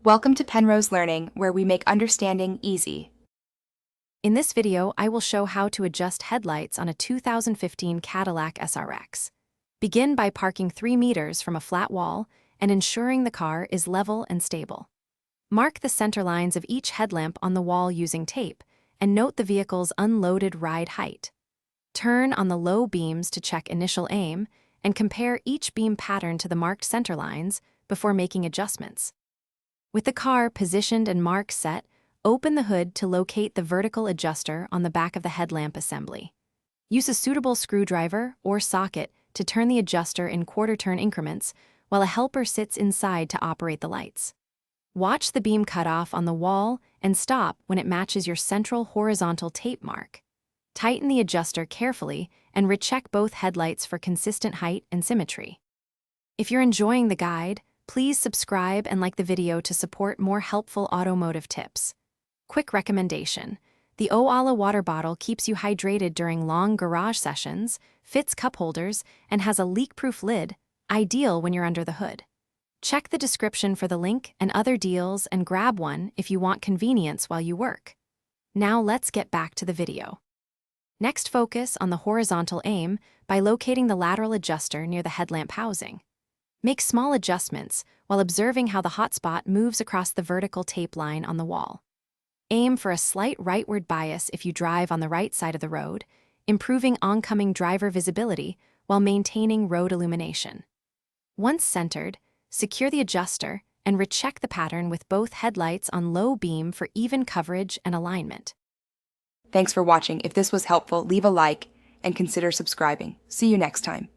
Welcome to Penrose Learning, where we make understanding easy. In this video, I will show how to adjust headlights on a 2015 Cadillac SRX. Begin by parking 3 meters from a flat wall and ensuring the car is level and stable. Mark the center lines of each headlamp on the wall using tape, and note the vehicle's unloaded ride height. Turn on the low beams to check initial aim, and compare each beam pattern to the marked center lines before making adjustments. With the car positioned and marks set, open the hood to locate the vertical adjuster on the back of the headlamp assembly. Use a suitable screwdriver or socket to turn the adjuster in quarter-turn increments, while a helper sits inside to operate the lights. Watch the beam cutoff on the wall and stop when it matches your central horizontal tape mark. Tighten the adjuster carefully and recheck both headlights for consistent height and symmetry. If you're enjoying the guide, please subscribe and like the video to support more helpful automotive tips. Quick recommendation: the Oala water bottle keeps you hydrated during long garage sessions, fits cup holders, and has a leak-proof lid, ideal when you're under the hood. Check the description for the link and other deals and grab one if you want convenience while you work. Now let's get back to the video. Next, focus on the horizontal aim by locating the lateral adjuster near the headlamp housing. Make small adjustments while observing how the hotspot moves across the vertical tape line on the wall. Aim for a slight rightward bias if you drive on the right side of the road, improving oncoming driver visibility while maintaining road illumination. Once centered, secure the adjuster and recheck the pattern with both headlights on low beam for even coverage and alignment. Thanks for watching. If this was helpful, leave a like and consider subscribing. See you next time.